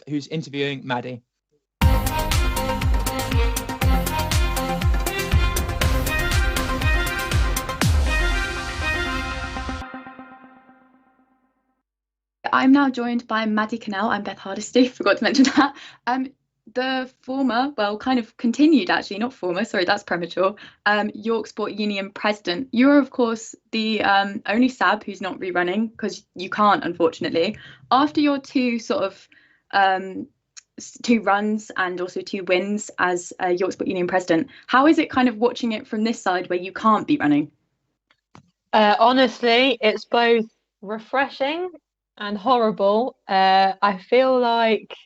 who's interviewing Maddie. I'm now joined by Maddi Cannell. I'm Beth Hardisty, forgot to mention that. The former, well, kind of continued actually, not former, sorry, that's premature, York Sport Union president. You're, of course, the only SAB who's not rerunning, because you can't, unfortunately. After your two runs and also 2 wins as York Sport Union president, how is it kind of watching it from this side where you can't be running? Honestly, it's both refreshing and horrible. I feel like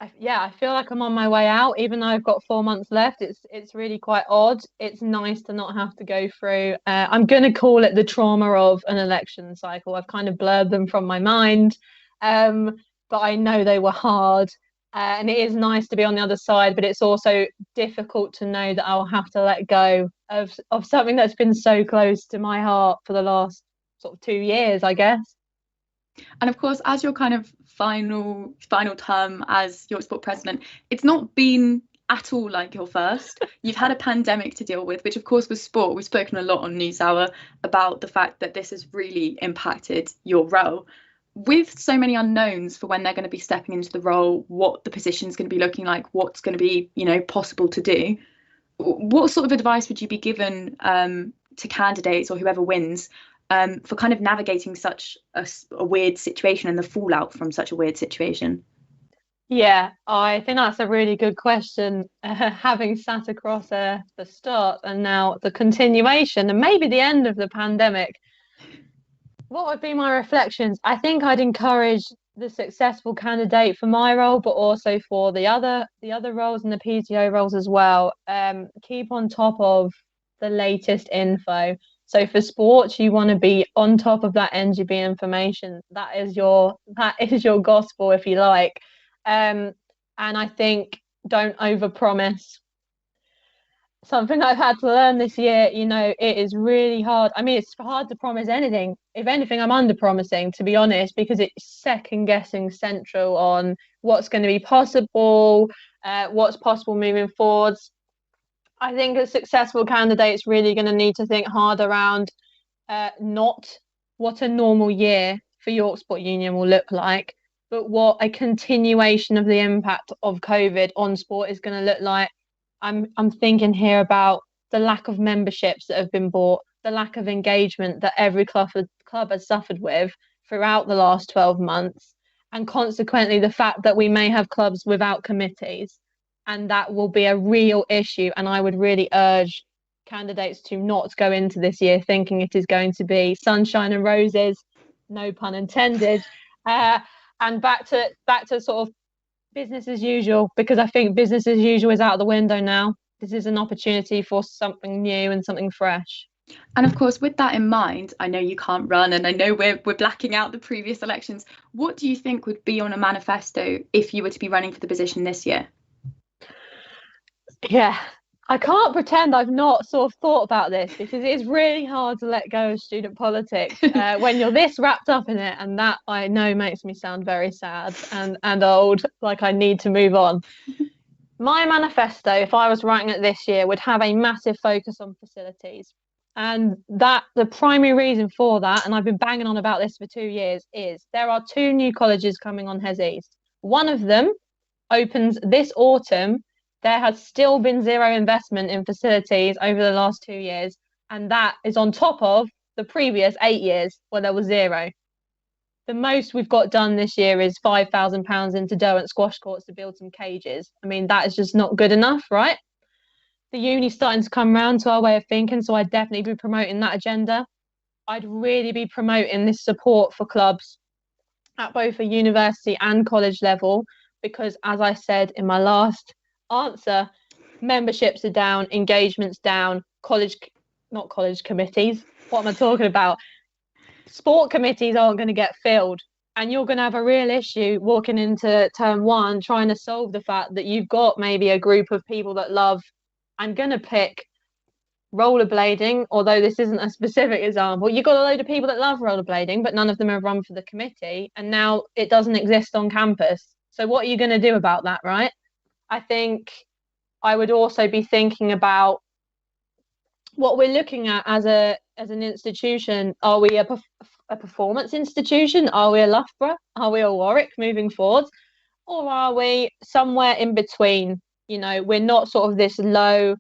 I'm on my way out, even though I've got 4 months left. It's really quite odd. It's nice to not have to go through. I'm going to call it the trauma of an election cycle. I've kind of blurred them from my mind, but I know they were hard. And it is nice to be on the other side, but it's also difficult to know that I'll have to let go of something that's been so close to my heart for the last sort of 2 years, I guess. And of course, as your kind of final term as York Sport president, it's not been at all like your first. You've had a pandemic to deal with, which of course was sport. We've spoken a lot on NewsHour about the fact that this has really impacted your role. With so many unknowns for when they're going to be stepping into the role, what the position is going to be looking like, what's going to be, possible to do, what sort of advice would you be given to candidates or whoever wins for kind of navigating such a weird situation and the fallout from such a weird situation? Yeah, I think that's a really good question. Having sat across the start and now the continuation and maybe the end of the pandemic, what would be my reflections? I think I'd encourage the successful candidate for my role, but also for the other roles and the PTO roles as well. Keep on top of the latest info. So for sports, you want to be on top of that NGB information. That is your gospel, if you like. And I think don't overpromise. Something I've had to learn this year, it is really hard. I mean, it's hard to promise anything. If anything, I'm under-promising, to be honest, because it's second-guessing central on what's going to be possible, what's possible moving forwards. I think a successful candidate's really going to need to think hard around not what a normal year for York Sport Union will look like, but what a continuation of the impact of COVID on sport is going to look like. I'm thinking here about the lack of memberships that have been bought, the lack of engagement that every club has suffered with throughout the last 12 months, and consequently the fact that we may have clubs without committees, and that will be a real issue. And I would really urge candidates to not go into this year thinking it is going to be sunshine and roses, no pun intended, and back to sort of business as usual, because I think business as usual is out of the window now. This is an opportunity for something new and something fresh. And of course, with that in mind, I know you can't run, and I know we're blacking out the previous elections. What do you think would be on a manifesto if you were to be running for the position this year? Yeah, I can't pretend I've not sort of thought about this, because it is really hard to let go of student politics when you're this wrapped up in it, and that I know makes me sound very sad and old, like I need to move on. My manifesto, if I was writing it this year, would have a massive focus on facilities. And that the primary reason for that, and I've been banging on about this for 2 years, is there are 2 new colleges coming on Hes East. One of them opens this autumn. There has still been zero investment in facilities over the last 2 years, and that is on top of the previous 8 years where there was zero. The most we've got done this year is £5,000 into Derwent squash courts to build some cages. I mean, that is just not good enough, right? The uni's starting to come around to our way of thinking, so I'd definitely be promoting that agenda. I'd really be promoting this support for clubs at both a university and college level, because as I said in my last answer, memberships are down, engagement's down, not college committees. What am I talking about? Sport committees aren't going to get filled, and you're going to have a real issue walking into term 1 trying to solve the fact that you've got maybe a group of people that love, I'm going to pick rollerblading, although this isn't a specific example. You've got a load of people that love rollerblading, but none of them have run for the committee, and now it doesn't exist on campus. So what are you going to do about that, right? I think I would also be thinking about what we're looking at as an institution. Are we a performance institution? Are we a Loughborough? Are we a Warwick moving forward? Or are we somewhere in between? We're not sort of this low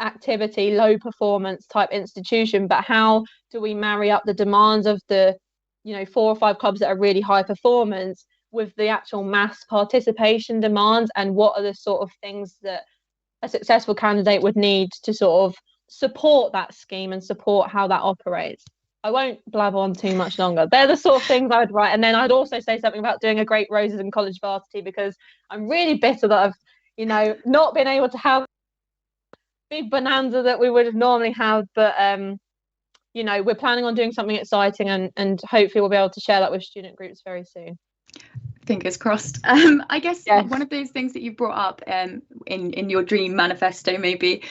activity, low performance type institution, but how do we marry up the demands of the 4 or 5 clubs that are really high performance with the actual mass participation demands, and what are the sort of things that a successful candidate would need to sort of support that scheme and support how that operates. I won't blab on too much longer. They're the sort of things I would write. And then I'd also say something about doing a Great Roses in college varsity, because I'm really bitter that I've, not been able to have big bonanza that we would have normally had. But, we're planning on doing something exciting, and hopefully we'll be able to share that with student groups very soon. Fingers crossed. I guess one of those things that you brought up in your dream manifesto maybe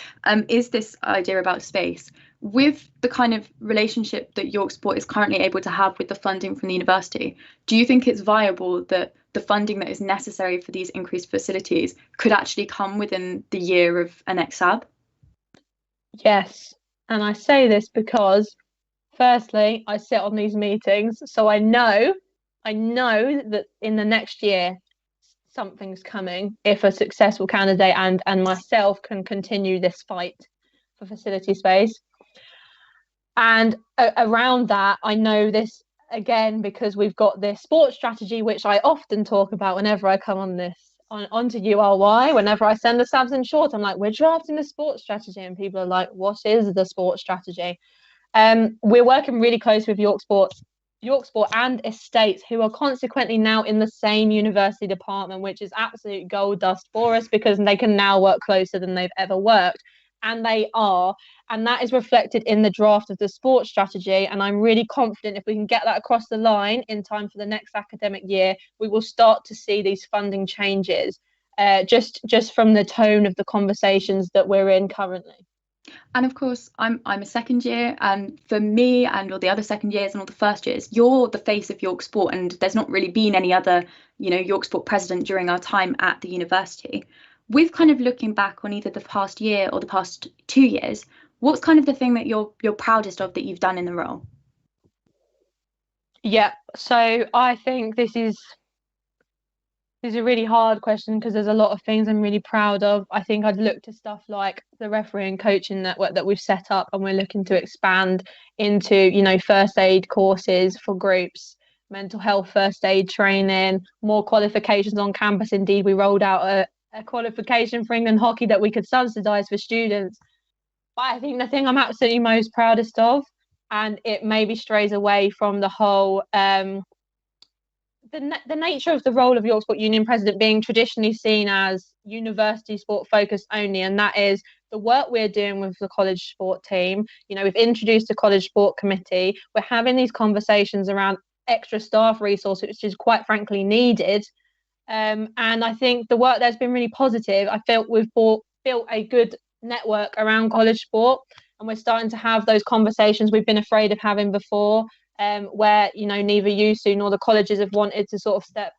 is this idea about space. With the kind of relationship that York Sport is currently able to have with the funding from the university, do you think it's viable that the funding that is necessary for these increased facilities could actually come within the year of an XAB? Yes, and I say this because, firstly, I sit on these meetings, so I know that in the next year something's coming if a successful candidate and myself can continue this fight for facility space. And around that, I know this again because we've got this sports strategy, which I often talk about whenever I come onto URY. Whenever I send the Sabs in short, I'm like, we're drafting the sports strategy, and people are like, what is the sports strategy? We're working really close with York Sport and Estates, who are consequently now in the same university department, which is absolute gold dust for us because they can now work closer than they've ever worked. And they are. And that is reflected in the draft of the sports strategy. And I'm really confident if we can get that across the line in time for the next academic year, we will start to see these funding changes just from the tone of the conversations that we're in currently. And of course, I'm a second year, and for me and all the other second years and all the first years, you're the face of York Sport, and there's not really been any other, York Sport president during our time at the university. With kind of looking back on either the past year or the past 2 years, what's kind of the thing that you're proudest of that you've done in the role? Yeah, so I think this is a really hard question because there's a lot of things I'm really proud of. I think I'd look to stuff like the referee and coaching network that we've set up, and we're looking to expand into, first aid courses for groups, mental health first aid training, more qualifications on campus. Indeed, we rolled out a qualification for England hockey that we could subsidise for students. But I think the thing I'm absolutely most proudest of, and it maybe strays away from the whole the nature of the role of York Sport Union President being traditionally seen as university sport focused only, and that is the work we're doing with the college sport team. We've introduced a college sport committee. We're having these conversations around extra staff resources, which is quite frankly needed. And I think the work there's been really positive. I felt we've built a good network around college sport, and we're starting to have those conversations we've been afraid of having before, where neither USU nor the colleges have wanted to sort of step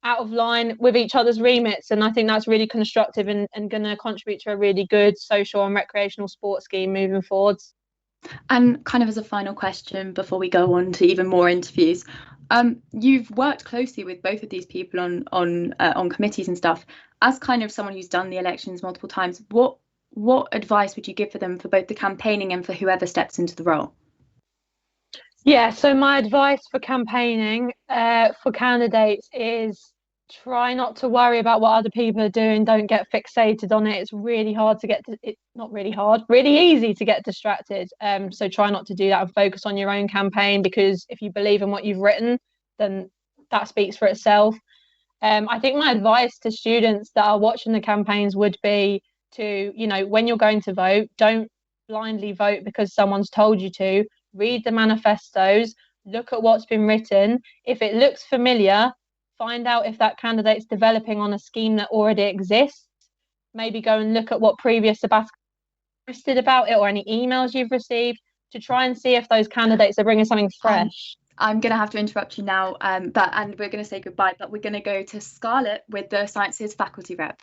out of line with each other's remits. And I think that's really constructive and going to contribute to a really good social and recreational sports scheme moving forwards. And kind of as a final question before we go on to even more interviews, you've worked closely with both of these people on committees and stuff. As kind of someone who's done the elections multiple times, what advice would you give for them for both the campaigning and for whoever steps into the role? Yeah, so my advice for campaigning for candidates is try not to worry about what other people are doing. Don't get fixated on it. It's really hard to really easy to get distracted. So try not to do that and focus on your own campaign, because if you believe in what you've written, then that speaks for itself. I think my advice to students that are watching the campaigns would be to, when you're going to vote, don't blindly vote because someone's told you to. Read the manifestos, look at what's been written. If it looks familiar, find out if that candidate's developing on a scheme that already exists. Maybe go and look at what previous sabbatical posted about it or any emails you've received to try and see if those candidates are bringing something fresh. I'm going to have to interrupt you now, and we're going to say goodbye, but we're going to go to Scarlett with the Sciences faculty rep.